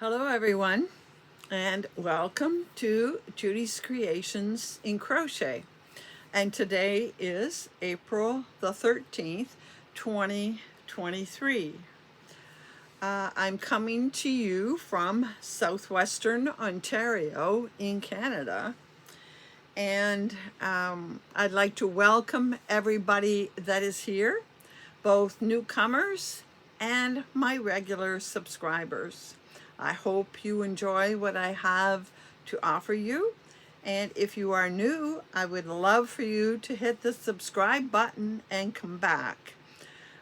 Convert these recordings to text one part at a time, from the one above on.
Hello everyone, and welcome to Judy's Creations in Crochet. And today is April the 13th, 2023. I'm coming to you from southwestern Ontario in Canada. And I'd like to welcome everybody that is here, both newcomers and my regular subscribers. I hope you enjoy what I have to offer you. And if you are new, I would love for you to hit the subscribe button and come back.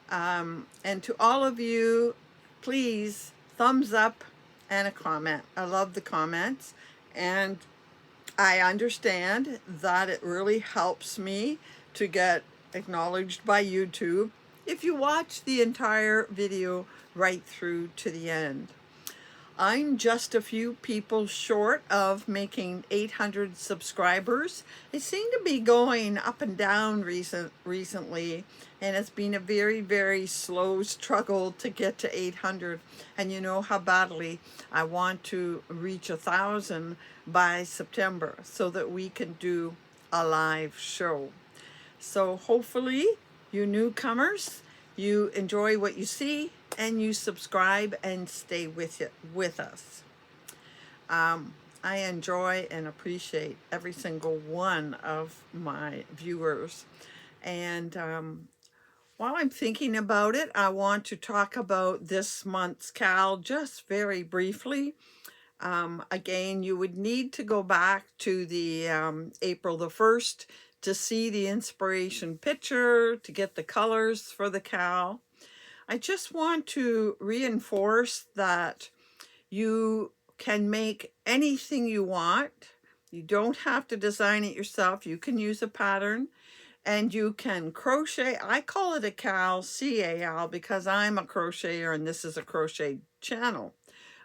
And to all of you, please thumbs up and a comment. I love the comments. And I understand that it really helps me to get acknowledged by YouTube if you watch the entire video right through to the end. I'm just a few people short of making 800 subscribers. They seem to be going up and down recently, and it's been a very, very slow struggle to get to 800. And you know how badly I want to reach 1,000 by September so that we can do a live show. So hopefully you newcomers, you enjoy what you see and you subscribe and stay with us. I enjoy and appreciate every single one of my viewers. And while I'm thinking about it, I want to talk about this month's CAL just very briefly. Again, you would need to go back to the April the 1st to see the inspiration picture, to get the colors for the CAL. I just want to reinforce that you can make anything you want. You don't have to design it yourself. You can use a pattern and you can crochet. I call it a CAL, C-A-L, because I'm a crocheter and this is a crochet channel.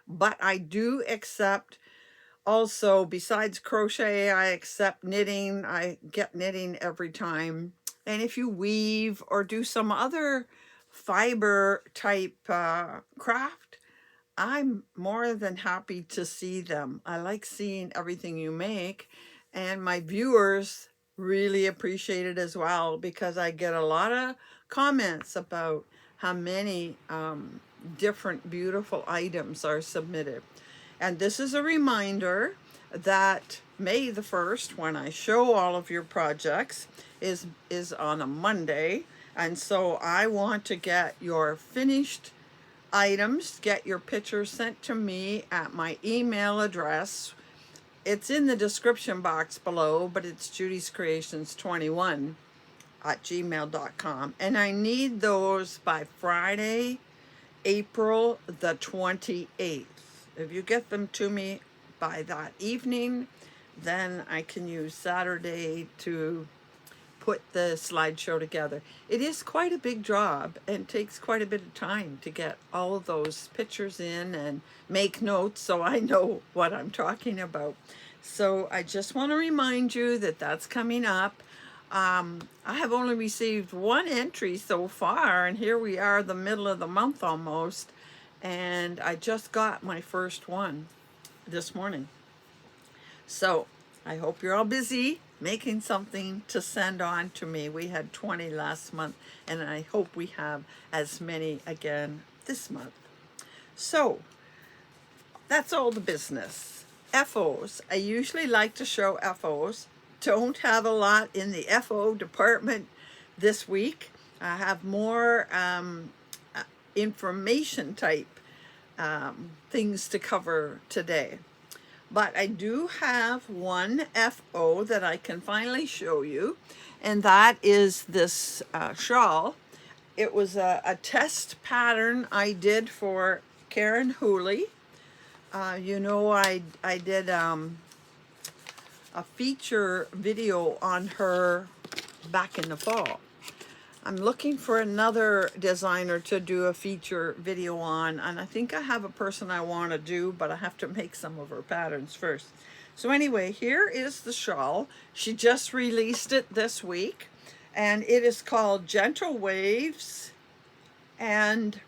But I do accept also, besides crochet, I accept knitting. I get knitting every time. And if you weave or do some other fiber type craft, I'm more than happy to see them. I like seeing everything you make, and my viewers really appreciate it as well because I get a lot of comments about how many different beautiful items are submitted. And this is a reminder that May the 1st, when I show all of your projects, is on a Monday. And so I want to get your finished items, get your pictures sent to me at my email address. It's in the description box below, but it's judyscreations21@gmail.com. And I need those by Friday, April the 28th. If you get them to me by that evening, then I can use Saturday to put the slideshow together. It is quite a big job and takes quite a bit of time to get all of those pictures in and make notes so I know what I'm talking about. So I just want to remind you that that's coming up. I have only received one entry so far, and here we are, the middle of the month almost, and I just got my first one this morning. So I hope you're all busy making something to send on to me. We had 20 last month, and I hope we have as many again this month. So that's all the business. FOs. I usually like to show FOs. Don't have a lot in the FO department this week. I have more information type things to cover today. But I do have one FO that I can finally show you, and that is this shawl. It was a test pattern I did for Karen Holuday. You know, I did a feature video on her back in the fall. I'm looking for another designer to do a feature video on, and I think I have a person I want to do, but I have to make some of her patterns first. So anyway, here is the shawl. She just released it this week, and it is called Gentle Waves, and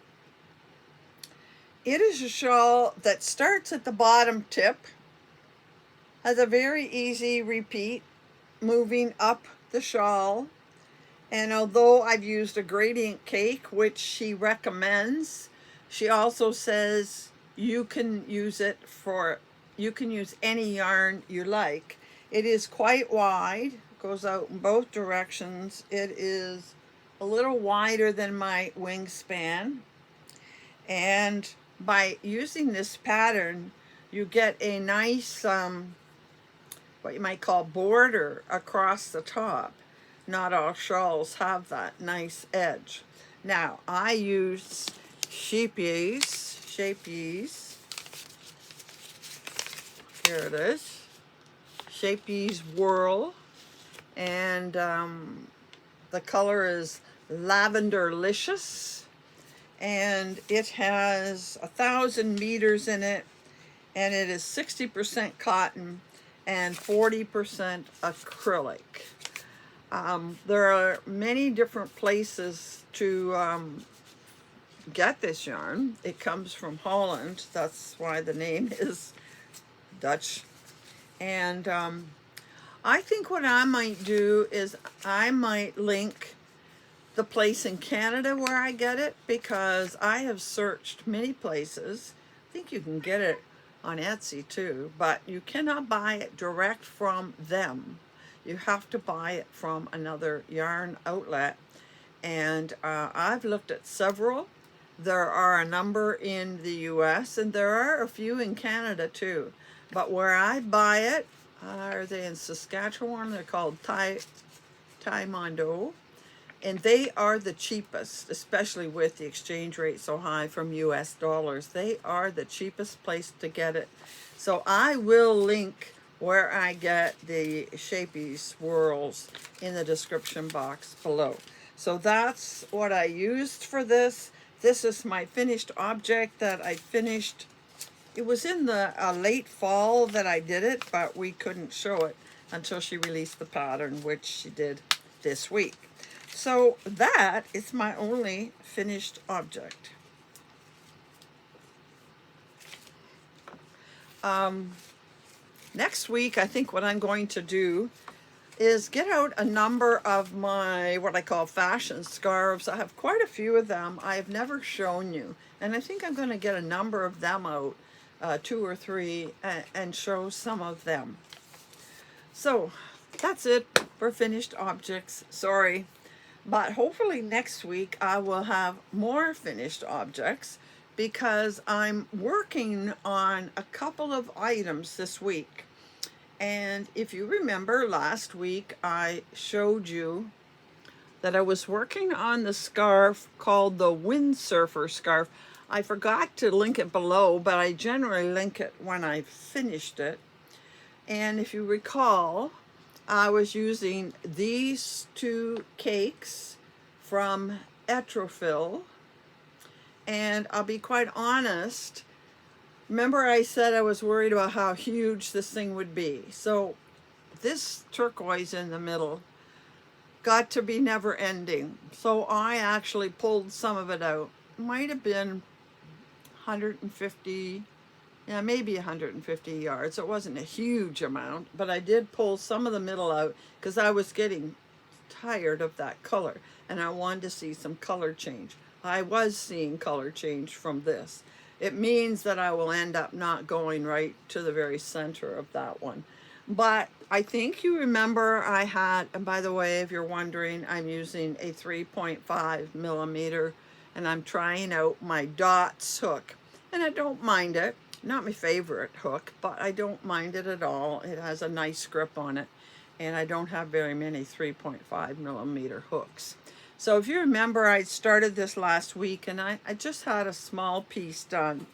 It is a shawl that starts at the bottom tip, has a very easy repeat moving up the shawl. And although I've used a gradient cake, which she recommends, she also says you can use you can use any yarn you like. It is quite wide, goes out in both directions. It is a little wider than my wingspan. And by using this pattern, you get a nice, what you might call border across the top. Not all shawls have that nice edge. Now, I use Shapeys. Here it is. Shapeys Whirl. And the color is Lavenderlicious. And it has 1,000 meters in it. And it is 60% cotton and 40% acrylic. There are many different places to get this yarn. It comes from Holland. That's why the name is Dutch. And I think what I might do is I might link the place in Canada where I get it, because I have searched many places. I think you can get it on Etsy too, but you cannot buy it direct from them. You have to buy it from another yarn outlet. And I've looked at several. There are a number in the US and there are a few in Canada too. But where I buy it, are they in Saskatchewan? They're called Mondo. And they are the cheapest, especially with the exchange rate so high from US dollars. They are the cheapest place to get it. So I will link where I get the Shapeys Whirls in the description box below. So that's what I used for this. This is my finished object that I finished. It was in the late fall that I did it, but we couldn't show it until she released the pattern, which she did this week. So that is my only finished object. Next week, I think what I'm going to do is get out a number of my, what I call fashion scarves. I have quite a few of them I have never shown you. And I think I'm going to get a number of them out, 2 or 3, and show some of them. So that's it for finished objects. Sorry. But hopefully next week I will have more finished objects, because I'm working on a couple of items this week. And if you remember last week, I showed you that I was working on the scarf called the windsurfer scarf. I forgot to link it below, but I generally link it when I finished it. And if you recall, I was using these 2 cakes from Etrofil. And I'll be quite honest, remember I said I was worried about how huge this thing would be. So this turquoise in the middle got to be never ending. So I actually pulled some of it out. Might have been 150, yeah, maybe 150 yards. It wasn't a huge amount, but I did pull some of the middle out because I was getting tired of that color and I wanted to see some color change. I was seeing color change from this. It means that I will end up not going right to the very center of that one. But I think you remember I had, and by the way, if you're wondering, I'm using a 3.5 millimeter and I'm trying out my dots hook. And I don't mind it. Not my favorite hook, but I don't mind it at all. It has a nice grip on it. And I don't have very many 3.5 millimeter hooks. So if you remember, I started this last week and I just had a small piece done.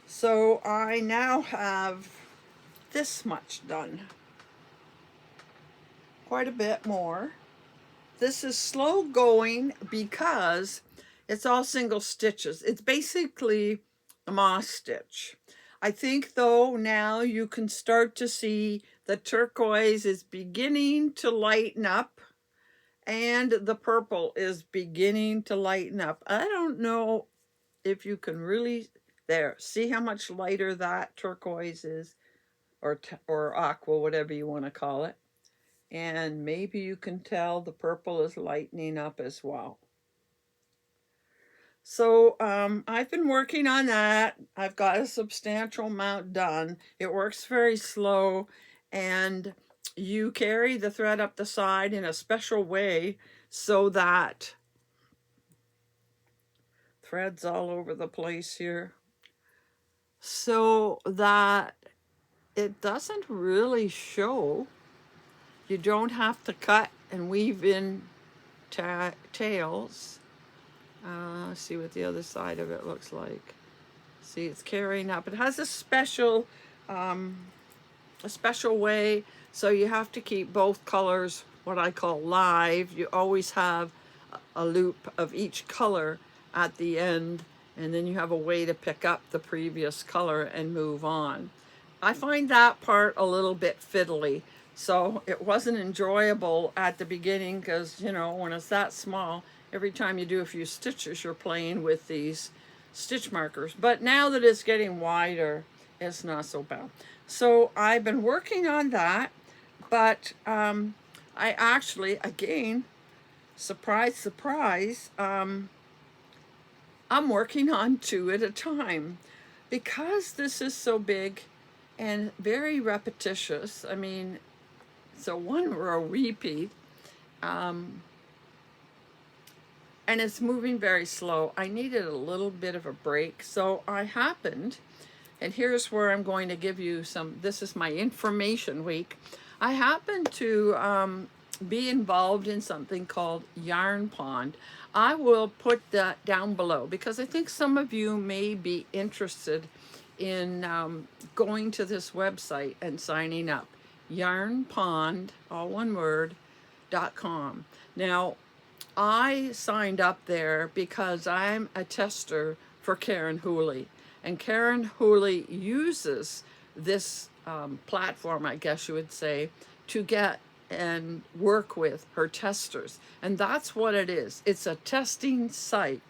So I now have this much done. Quite a bit more. This is slow going because it's all single stitches. It's basically a moss stitch. I think though now you can start to see the turquoise is beginning to lighten up and the purple is beginning to lighten up. I don't know if you can really, There, see how much lighter that turquoise is, or aqua, whatever you want to call it. And maybe you can tell the purple is lightening up as well. So I've been working on that. I've got a substantial amount done. It works very slow, and you carry the thread up the side in a special way so that threads all over the place here, so that it doesn't really show. You don't have to cut and weave in tails. See what the other side of it looks like. See, it's carrying up. It has um, a special way, so you have to keep both colors, what I call live. You always have a loop of each color at the end, and then you have a way to pick up the previous color and move on. I find that part a little bit fiddly, so it wasn't enjoyable at the beginning because, you know, when it's that small, every time you do a few stitches, you're playing with these stitch markers. But now that it's getting wider, it's not so bad. So I've been working on that, but I actually, again, surprise, surprise, I'm working on 2 at a time because this is so big and very repetitious. I mean, so 1 row repeat, and it's moving very slow. I needed a little bit of a break, so I happened, and here's where I'm going to give you some, this is my information week. I happened to be involved in something called Yarn Pond. I will put that down below because I think some of you may be interested in going to this website and signing up. Yarn Pond, all one word, .com. Now, I signed up there because I'm a tester for Karen Holuday, and Karen Holuday uses this platform, I guess you would say, to get and work with her testers. And that's what it is. It's a testing site.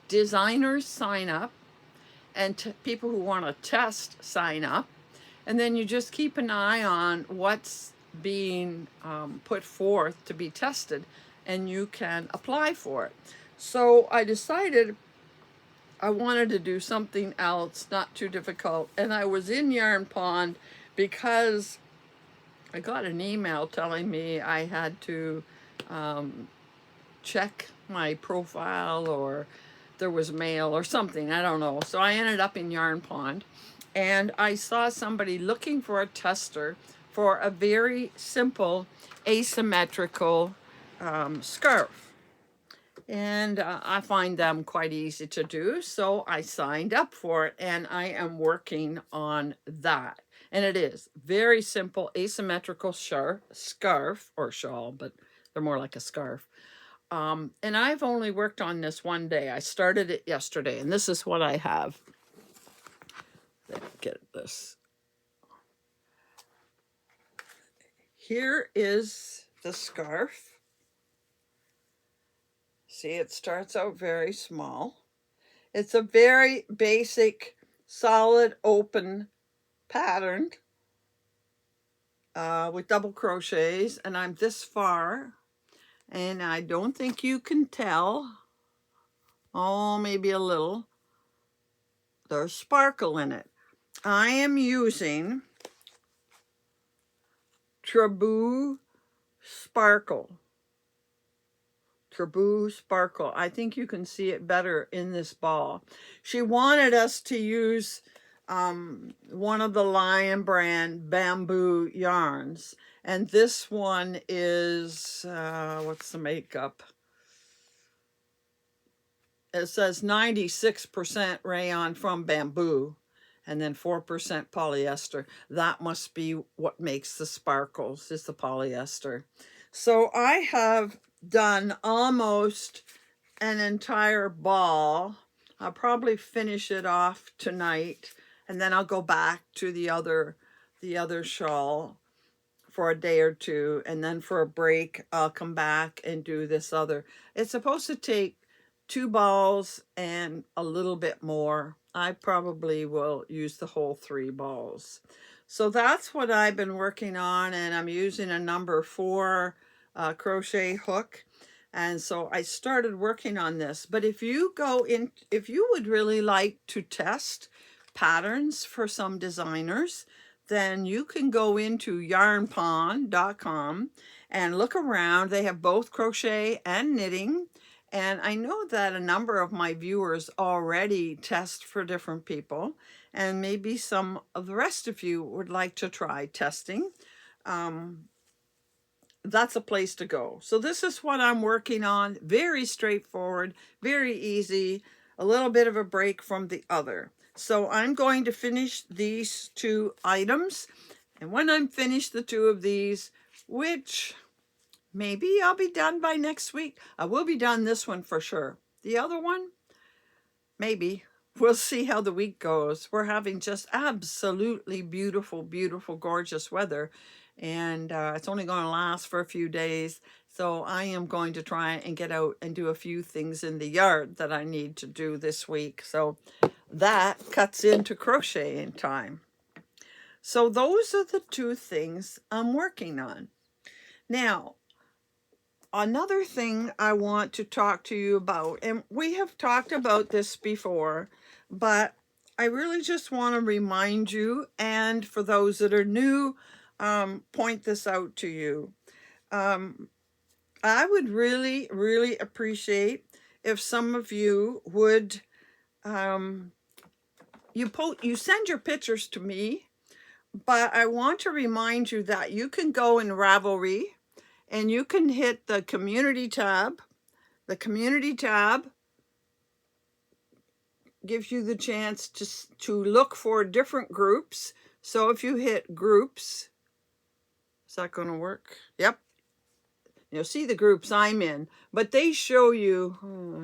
Designers sign up, and people who want to test sign up, and then you just keep an eye on what's being put forth to be tested, and you can apply for it. So I decided I wanted to do something else, not too difficult, and I was in Yarn Pond because I got an email telling me I had to check my profile, or there was mail or something, I don't know. So I ended up in Yarn Pond, and I saw somebody looking for a tester for a very simple asymmetrical scarf. And I find them quite easy to do, so I signed up for it, and I am working on that. And it is very simple asymmetrical scarf or shawl, but they're more like a scarf. And I've only worked on this 1 day. I started it yesterday, and this is what I have. Let's get this. Here is the scarf. See, it starts out very small. It's a very basic, solid, open pattern with double crochets, and I'm this far, and I don't think you can tell. Oh, maybe a little. There's sparkle in it. I am using Traboo Sparkle. Traboo Sparkle. I think you can see it better in this ball. She wanted us to use one of the Lion brand bamboo yarns, and this one is what's the makeup? It says 96% rayon from bamboo and then 4% polyester. That must be what makes the sparkles, is the polyester. So I have done almost an entire ball. I'll probably finish it off tonight, and then I'll go back to the other shawl for a day or two, and then for a break I'll come back and do this other. It's supposed to take 2 balls and a little bit more. I probably will use the whole 3 balls. So that's what I've been working on, and I'm using a number 4 crochet hook. And so I started working on this. But if you would really like to test patterns for some designers, then you can go into yarnpond.com and look around. They have both crochet and knitting. And I know that a number of my viewers already test for different people, and maybe some of the rest of you would like to try testing. That's a place to go. So this is what I'm working on. Very straightforward, very easy, a little bit of a break from the other. So I'm going to finish these 2 items. And when I'm finished the 2 of these, which maybe I'll be done by next week. I will be done this one for sure. The other one, maybe. We'll see how the week goes. We're having just absolutely beautiful, beautiful, gorgeous weather. And it's only going to last for a few days. So I am going to try and get out and do a few things in the yard that I need to do this week. So that cuts into crocheting time. So those are the 2 things I'm working on. Now, another thing I want to talk to you about, and we have talked about this before, but I really just want to remind you, and for those that are new, point this out to you. I would really, really appreciate if some of you would, you send your pictures to me, but I want to remind you that you can go in Ravelry and you can hit the community tab. The community tab gives you the chance to look for different groups. So if you hit groups, is that going to work? Yep. You'll see the groups I'm in, but they show you,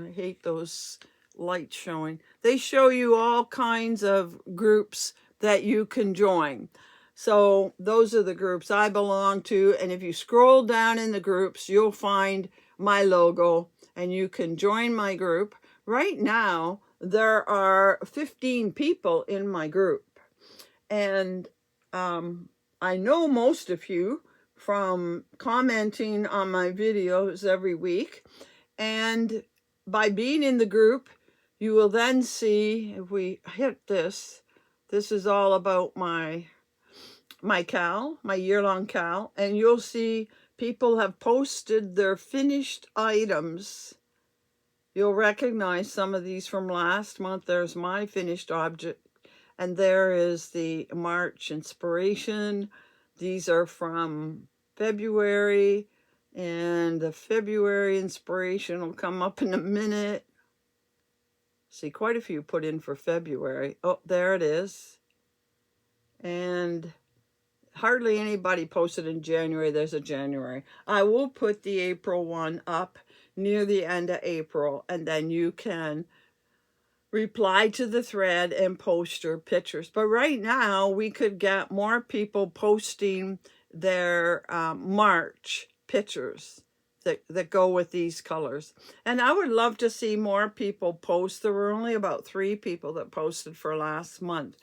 I hate those lights showing. They show you all kinds of groups that you can join. So those are the groups I belong to. And if you scroll down in the groups, you'll find my logo and you can join my group. Right now, there are 15 people in my group. And I know most of you from commenting on my videos every week. And by being in the group, you will then see, if we hit this, this is all about my cowl, my year-long cowl, and you'll see people have posted their finished items. You'll recognize some of these from last month. There's my finished object, and there is the March inspiration. These are from February, and the February inspiration will come up in a minute. See, quite a few put in for February. Oh, there it is. And hardly anybody posted in January. There's a January. I will put the April one up near the end of April, and then you can reply to the thread and post your pictures. But right now, we could get more people posting their March pictures that go with these colors. And I would love to see more people post. There were only about 3 people that posted for last month.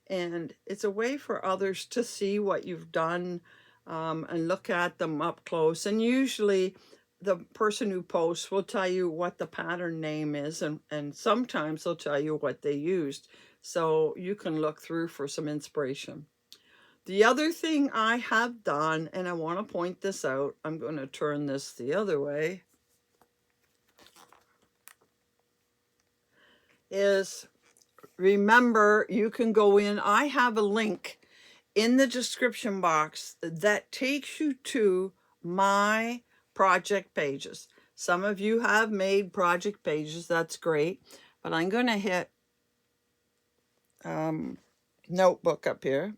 And it's a way for others to see what you've done and look at them up close. And usually the person who posts will tell you what the pattern name is, and sometimes they'll tell you what they used. So you can look through for some inspiration. The other thing I have done, and I want to point this out, I'm going to turn this the other way, is remember, you can go in. I have a link in the description box that takes you to my project pages. Some of you have made project pages. That's great. But I'm going to hit notebook up here.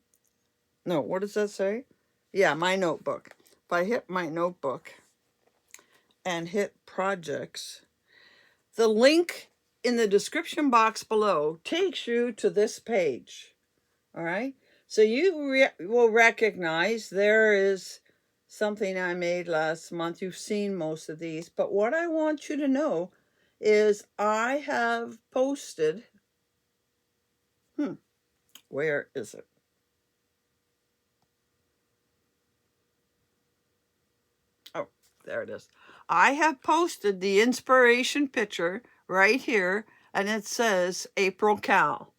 No, what does that say? Yeah, my notebook. If I hit my notebook and hit projects, the link in the description box below takes you to this page. All right. So you will recognize there is something I made last month. You've seen most of these. But what I want you to know is I have posted, where is it? Oh, there it is. I have posted the inspiration picture right here, and it says April Cal.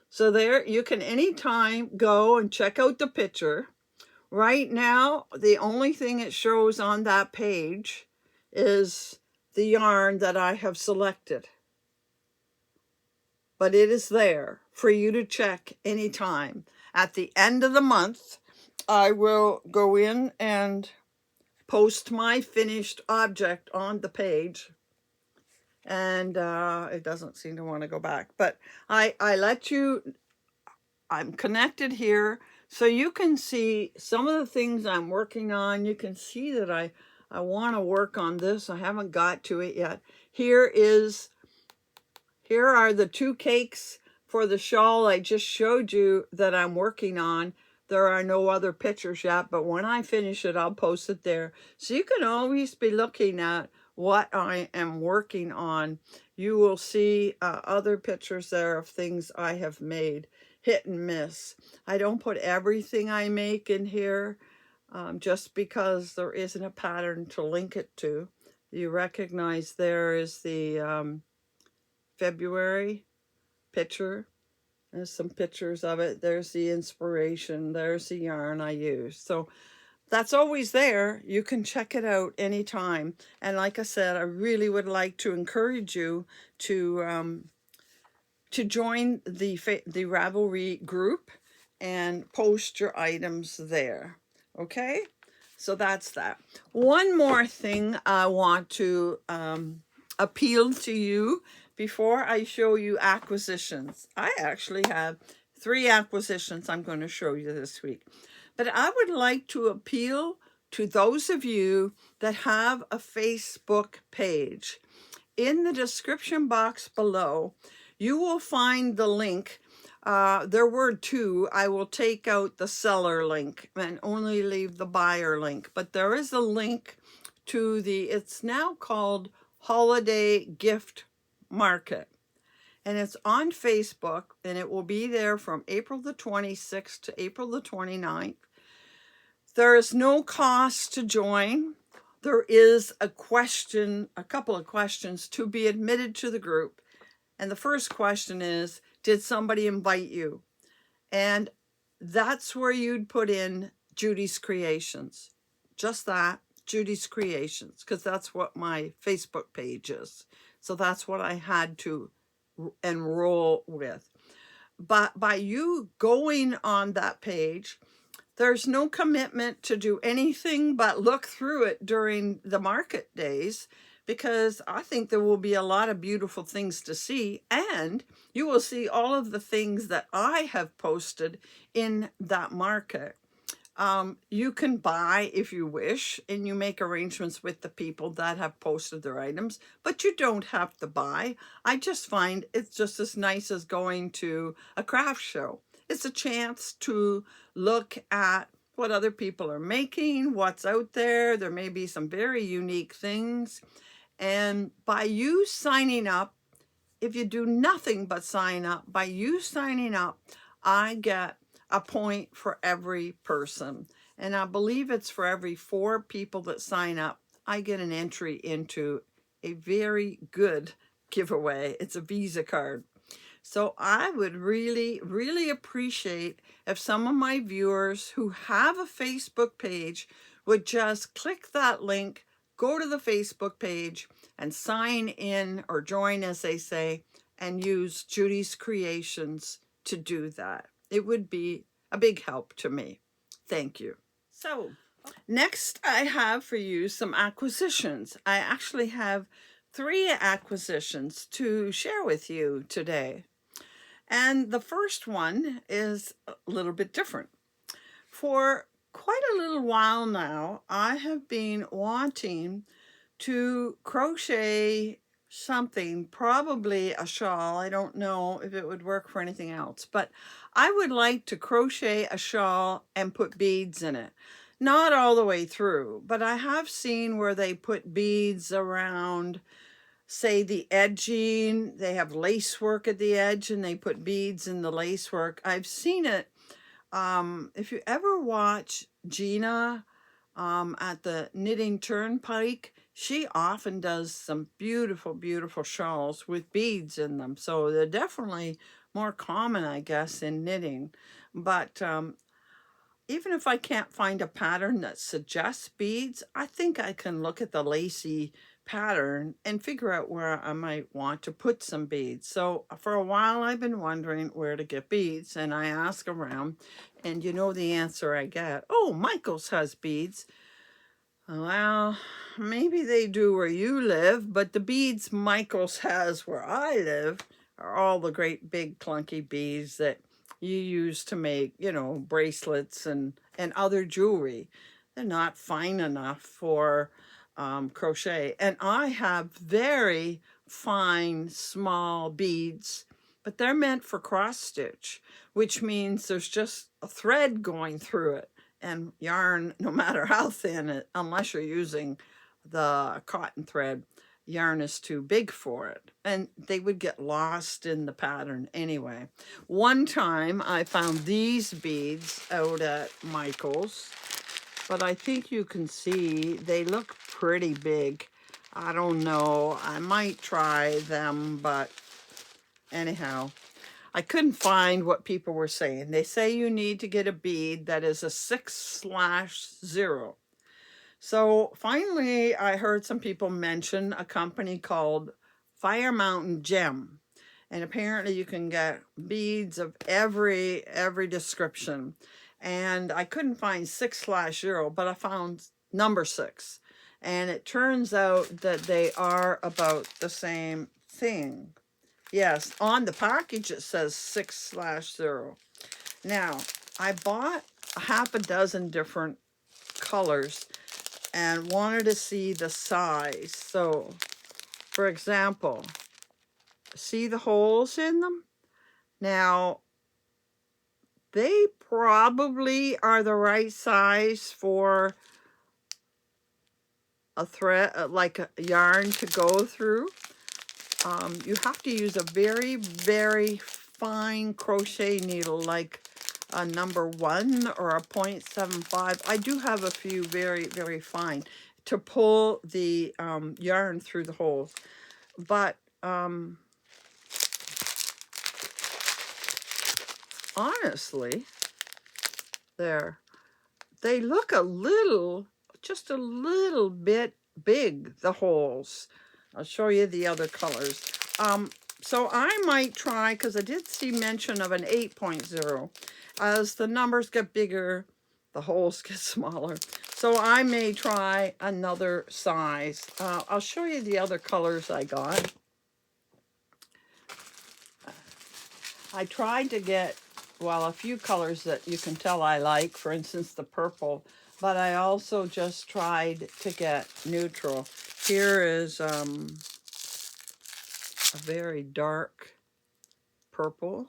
So there, you can anytime go and check out the picture. Right now, the only thing it shows on that page is the yarn that I have selected. But it is there for you to check anytime. At the end of the month, I will go in and post my finished object on the page. And it doesn't seem to want to go back. But I let you, I'm connected here so you can see some of the things I'm working on. You can see that I want to work on this. I haven't got to it yet. Here are the 2 cakes for the shawl I just showed you that I'm working on. There are no other pictures yet, but when I finish it, I'll post it there. So you can always be looking at what I am working on. You will see other pictures there of things I have made, hit and miss. I don't put everything I make in here just because there isn't a pattern to link it to. You recognize there is the February picture. There's some pictures of it. There's the inspiration. There's the yarn I use. So that's always there. You can check it out anytime. And like I said, I really would like to encourage you to join the Ravelry group and post your items there. Okay? So that's that. One more thing I want to appeal to you before I show you acquisitions. I actually have 3 acquisitions I'm going to show you this week. But I would like to appeal to those of you that have a Facebook page. In the description box below, you will find the link. There were 2. I will take out the seller link and only leave the buyer link. But there is a link to it's now called Holuday Gift Market. And it's on Facebook, and it will be there from April the 26th to April the 29th. There is no cost to join. There is a couple of questions to be admitted to the group. And the first question is, did somebody invite you? And that's where you'd put in Judy's Creations. Just that, Judy's Creations, because that's what my Facebook page is. So that's what I had to enroll with. But by you going on that page, there's no commitment to do anything but look through it during the market days, because I think there will be a lot of beautiful things to see, and you will see all of the things that I have posted in that market. You can buy if you wish, and you make arrangements with the people that have posted their items, but you don't have to buy. I just find it's just as nice as going to a craft show. It's a chance to look at what other people are making, what's out there. There may be some very unique things. And by you signing up, if you do nothing but sign up, by you signing up, I get a point for every person. And I believe it's for every 4 people that sign up, I get an entry into a very good giveaway. It's a Visa card. So I would really, really appreciate if some of my viewers who have a Facebook page would just click that link, go to the Facebook page, and sign in or join, as they say, and use Judy's Creations to do that. It would be a big help to me. Thank you. So next I have for you some acquisitions. I actually have 3 acquisitions to share with you today. And the first one is a little bit different. For quite a little while now, I have been wanting to crochet something, probably a shawl. I don't know if it would work for anything else, but I would like to crochet a shawl and put beads in it. Not all the way through, but I have seen where they put beads around say the edging, they have lace work at the edge and they put beads in the lace work. I've seen it. If you ever watch Gina at the Knitting Turnpike, she often does some beautiful, beautiful shawls with beads in them. So they're definitely more common, I guess, in knitting. But even if I can't find a pattern that suggests beads, I think I can look at the lacy pattern and figure out where I might want to put some beads. So for a while I've been wondering where to get beads, and I ask around, and you know the answer I get: oh, Michael's has beads. Well, maybe they do where you live, but the beads Michael's has where I live are all the great big clunky beads that you use to make, you know, bracelets and other jewelry. They're not fine enough for crochet. And I have very fine, small beads, but they're meant for cross stitch, which means there's just a thread going through it. And yarn, no matter how thin it, unless you're using the cotton thread, yarn is too big for it. And they would get lost in the pattern anyway. One time I found these beads out at Michael's, but I think you can see they look pretty big. I don't know. I might try them, but anyhow, I couldn't find what people were saying. They say you need to get a bead that is a 6/0. So finally, I heard some people mention a company called Fire Mountain Gem. And apparently you can get beads of every description. And I couldn't find 6/0, but I found number 6. And it turns out that they are about the same thing. Yes, on the package it says 6/0. Now, I bought a half a dozen different colors and wanted to see the size. So, for example, see the holes in them? Now, they probably are the right size for a thread, like a yarn to go through. You have to use a very, very fine crochet needle, like a number 1 or a 0.75. I do have a few very, very fine to pull the yarn through the holes. But honestly, they look just a little bit big, the holes. I'll show you the other colors. So I might try, because I did see mention of an 8.0. As the numbers get bigger, the holes get smaller. So I may try another size. I'll show you the other colors I got. I tried to get, well, a few colors that you can tell I like, for instance, the purple, but I also just tried to get neutral. Here is a very dark purple.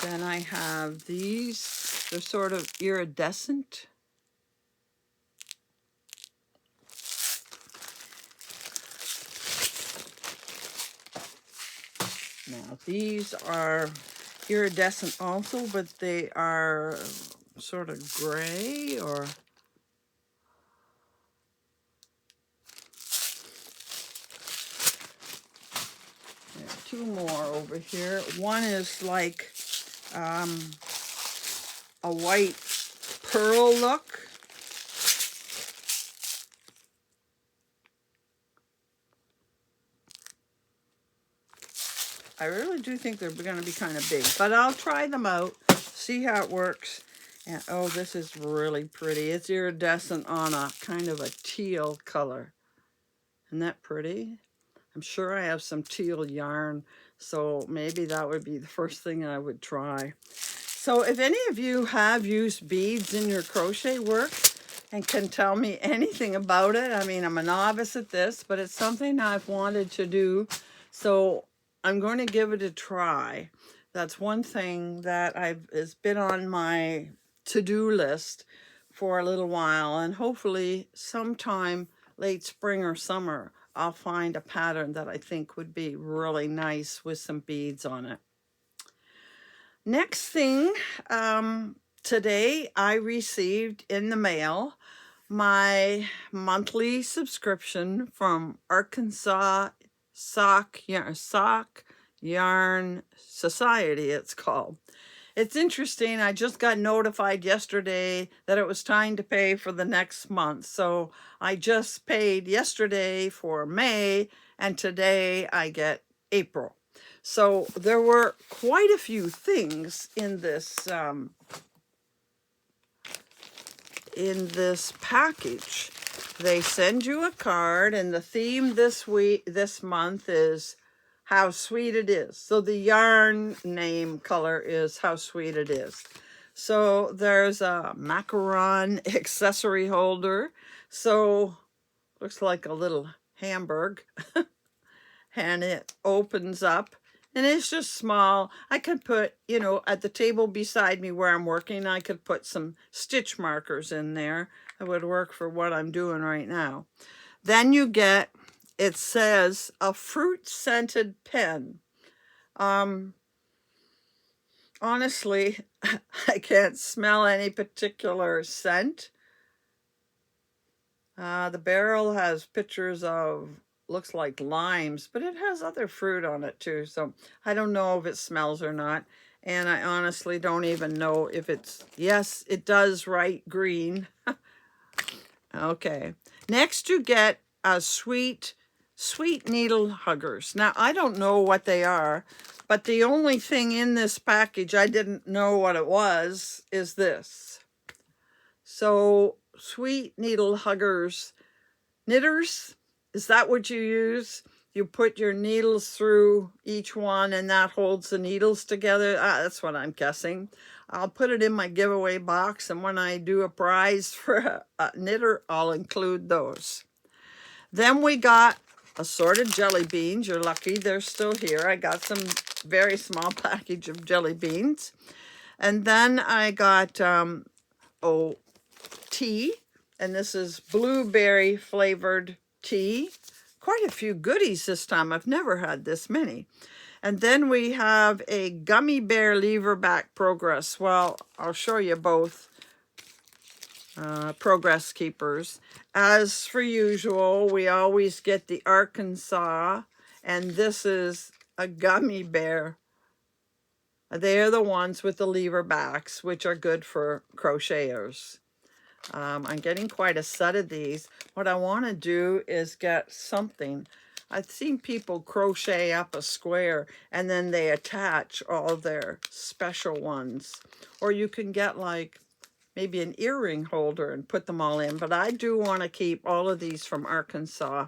Then I have these. They're sort of iridescent. Now these are iridescent also, but they are sort of gray or... Two more over here. One is like a white pearl look. I really do think they're going to be kind of big, but I'll try them out, see how it works. And oh, this is really pretty. It's iridescent on a kind of a teal color. Isn't that pretty? I'm sure I have some teal yarn, so maybe that would be the first thing I would try. So if any of you have used beads in your crochet work and can tell me anything about it, I mean, I'm a novice at this, but it's something I've wanted to do, so I'm going to give it a try. That's one thing that has been on my to-do list for a little while, and hopefully sometime late spring or summer, I'll find a pattern that I think would be really nice with some beads on it. Next thing, today I received in the mail my monthly subscription from Arkansas Sock Yarn Society, it's called. It's interesting. I just got notified yesterday that it was time to pay for the next month. So I just paid yesterday for May, and today I get April. So there were quite a few things in this package. They send you a card, and the theme this month is How Sweet It Is. So the yarn name color is How Sweet It Is. So there's a macaron accessory holder. So looks like a little hamburg. And it opens up, and it's just small. I could put, at the table beside me where I'm working, I could put some stitch markers in there. That would work for what I'm doing right now. Then you get, it says, a fruit-scented pen. Honestly, I can't smell any particular scent. The barrel has pictures of, looks like limes, but it has other fruit on it too. So I don't know if it smells or not. And I honestly don't even know if it's, yes, it does write green. Okay. Next you get a sweet needle huggers. Now I don't know what they are, but the only thing in this package I didn't know what it was is this. So sweet needle huggers, knitters, is that what you use? You put your needles through each one and that holds the needles together. That's what I'm guessing. I'll put it in my giveaway box, and when I do a prize for a knitter, I'll include those. Then we got assorted jelly beans. You're lucky they're still here. I got some very small package of jelly beans. And then I got tea, and this is blueberry flavored tea. Quite a few goodies this time. I've never had this many. And then we have a gummy bear lever back progress. Well, I'll show you both progress keepers. As for usual, we always get the Arkansas, and this is a gummy bear. They are the ones with the lever backs, which are good for crocheters. I'm getting quite a set of these. What I want to do is get something. I've seen people crochet up a square and then they attach all their special ones. Or you can get like maybe an earring holder and put them all in. But I do want to keep all of these from Arkansas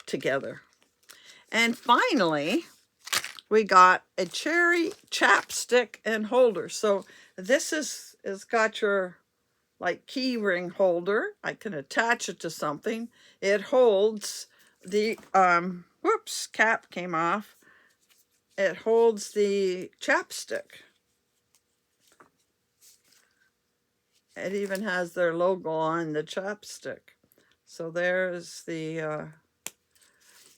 together. And finally, we got a cherry chapstick and holder. So this is got your like key ring holder. I can attach it to something. It holds the, whoops, cap came off. It holds the chapstick. It even has their logo on the chapstick. So there's the,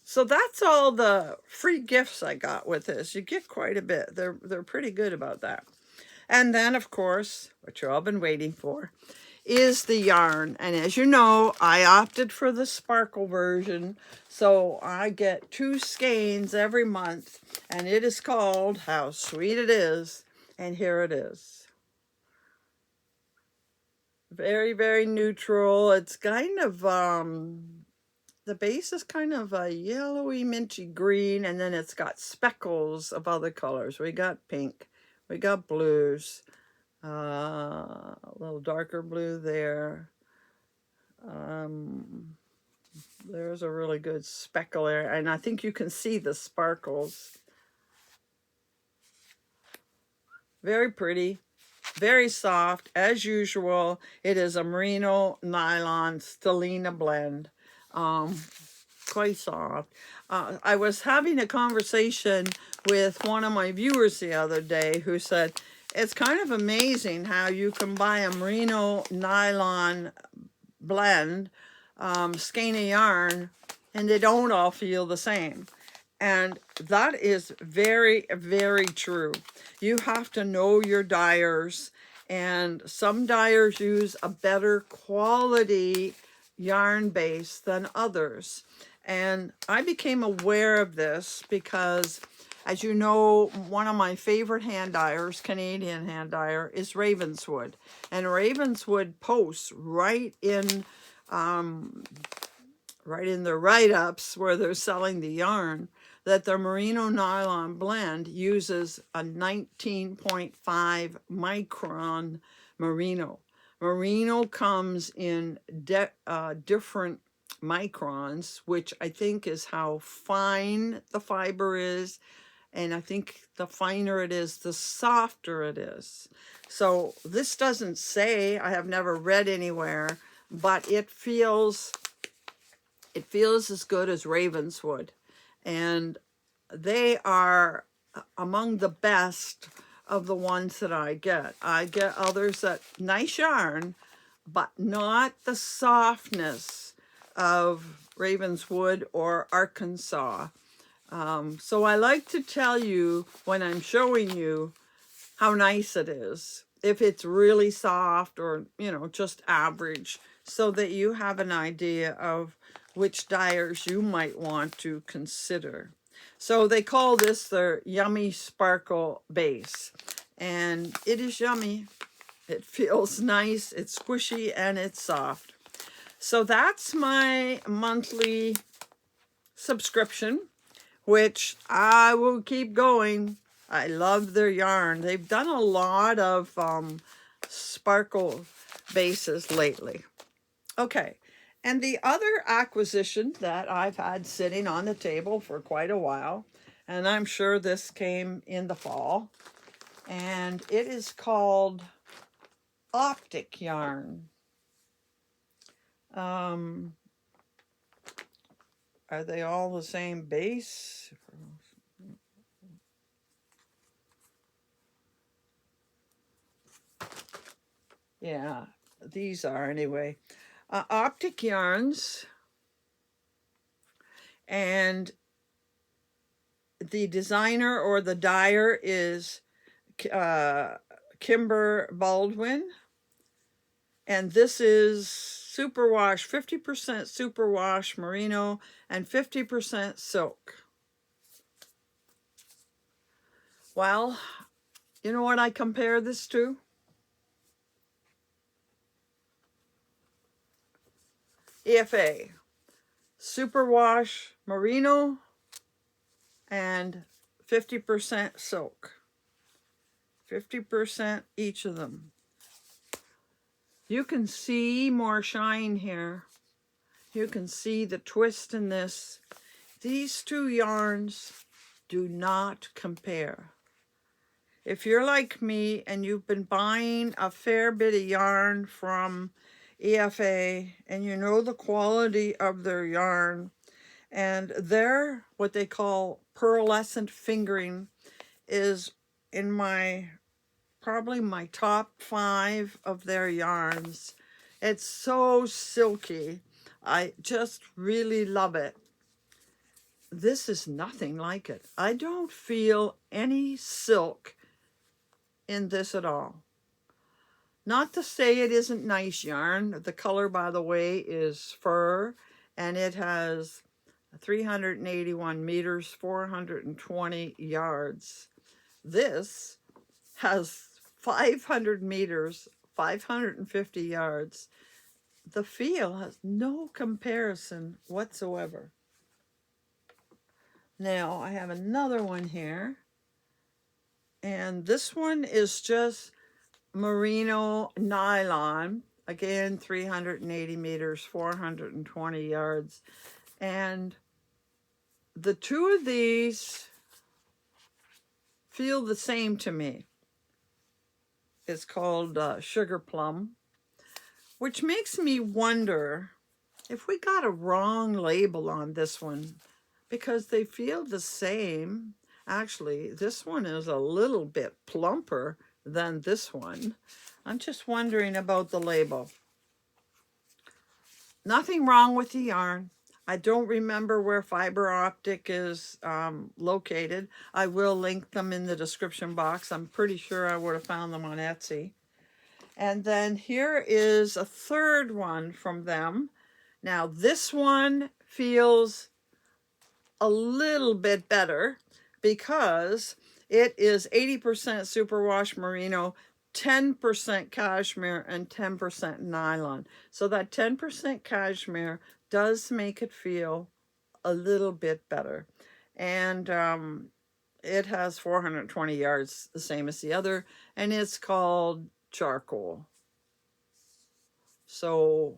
so that's all the free gifts I got with this. You get quite a bit. They're pretty good about that. And then, of course, what you've all been waiting for is the yarn. And as you know, I opted for the sparkle version. So I get 2 skeins every month. And it is called How Sweet It Is. And here it is. Very, very neutral. It's kind of, the base is kind of a yellowy, minty green. And then it's got speckles of other colors. We got pink. We got blues, a little darker blue there. There's a really good speckle there, and I think you can see the sparkles. Very pretty, very soft. As usual, it is a merino nylon stellina blend. Quite soft. I was having a conversation with one of my viewers the other day who said, it's kind of amazing how you can buy a merino nylon blend, skein of yarn, and they don't all feel the same. And that is very, very true. You have to know your dyers, and some dyers use a better quality yarn base than others. And I became aware of this because, as you know, one of my favorite hand dyers, Canadian hand dyer, is Ravenswood. And Ravenswood posts right in the write-ups where they're selling the yarn that their merino nylon blend uses a 19.5 micron merino. Merino comes in different microns, which I think is how fine the fiber is. And I think the finer it is, the softer it is. So this doesn't say, I have never read anywhere, but it feels as good as Ravenswood. And they are among the best of the ones that I get. I get others that nice yarn, but not the softness of Ravenswood or Arkansas. So I like to tell you when I'm showing you how nice it is, if it's really soft or, just average, so that you have an idea of which dyers you might want to consider. So they call this their Yummy Sparkle Base, and it is yummy. It feels nice, it's squishy, and it's soft. So that's my monthly subscription, which I will keep going. I love their yarn. They've done a lot of sparkle bases lately. Okay, and the other acquisition that I've had sitting on the table for quite a while, and I'm sure this came in the fall, and it is called Optic yarn. Are they all the same base? Yeah, these are anyway. Optic yarns, and the designer or the dyer is Kimber Baldwin, and this is superwash, 50% superwash merino and 50% silk. Well, you know what I compare this to? EFA, superwash merino and 50% silk. 50% each of them. You can see more shine here. You can see the twist in this. These two yarns do not compare. If you're like me and you've been buying a fair bit of yarn from EFA and you know the quality of their yarn, and their what they call pearlescent fingering is in probably my top 5 of their yarns. It's so silky. I just really love it. This is nothing like it. I don't feel any silk in this at all. Not to say it isn't nice yarn. The color, by the way, is fur, and it has 381 meters, 420 yards. This has 500 meters, 550 yards. The feel has no comparison whatsoever. Now I have another one here, and this one is just merino nylon, again 380 meters, 420 yards, and the two of these feel the same to me. It's called Sugar Plum, which makes me wonder if we got a wrong label on this one, because they feel the same. Actually, this one is a little bit plumper than this one. I'm just wondering about the label. Nothing wrong with the yarn. I don't remember where fiber optic is located. I will link them in the description box. I'm pretty sure I would have found them on Etsy. And then here is a third one from them. Now this one feels a little bit better because it is 80% superwash merino, 10% cashmere, and 10% nylon. So that 10% cashmere does make it feel a little bit better. And it has 420 yards, the same as the other, and it's called charcoal. So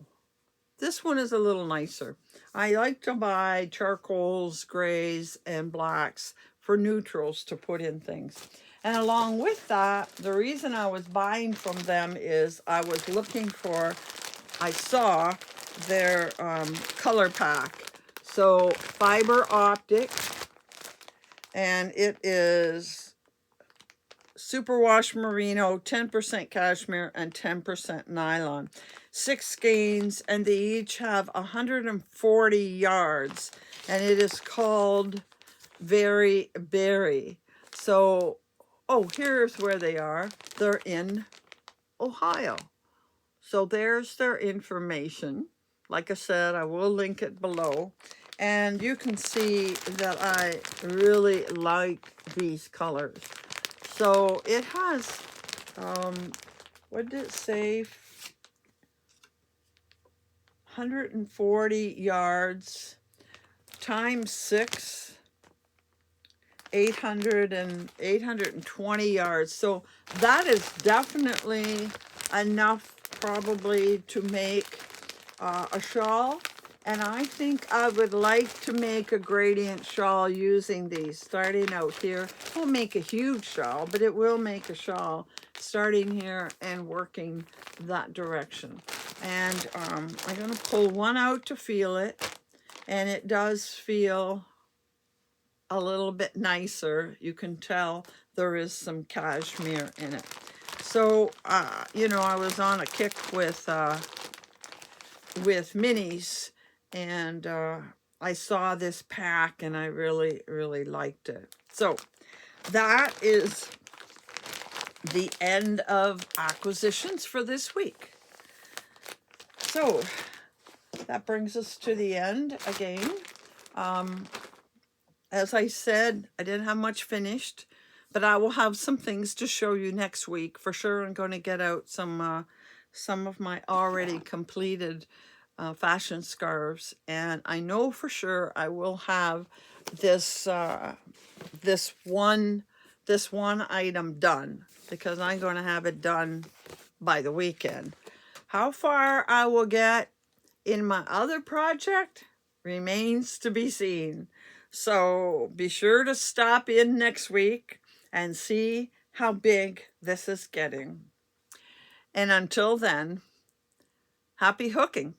this one is a little nicer. I like to buy charcoals, grays, and blacks for neutrals to put in things. And along with that, the reason I was buying from them is I was looking for, I saw their color pack. So fiber optic, and it is superwash merino, 10% cashmere, and 10% nylon. 6 skeins, and they each have 140 yards, and it is called Very Berry. So, oh, here's where they are. They're in Ohio. So there's their information. Like I said, I will link it below. And you can see that I really like these colors. So it has, what did it say? 140 yards times 6, 820 yards. So that is definitely enough probably to make a shawl. And I think I would like to make a gradient shawl using these. Starting out here, it won't make a huge shawl, but it will make a shawl starting here and working that direction. And I'm going to pull one out to feel it, and it does feel a little bit nicer. You can tell there is some cashmere in it. So, you know, I was on a kick with minis, and I saw this pack, and I really, really liked it. So that is the end of acquisitions for this week. So that brings us to the end again. As I said, I didn't have much finished, but I will have some things to show you next week for sure. I'm going to get out some of my already completed fashion scarves, and I know for sure I will have this this one item done, because I'm going to have it done by the weekend. How far I will get in my other project remains to be seen. So be sure to stop in next week and see how big this is getting. And until then, happy hooking.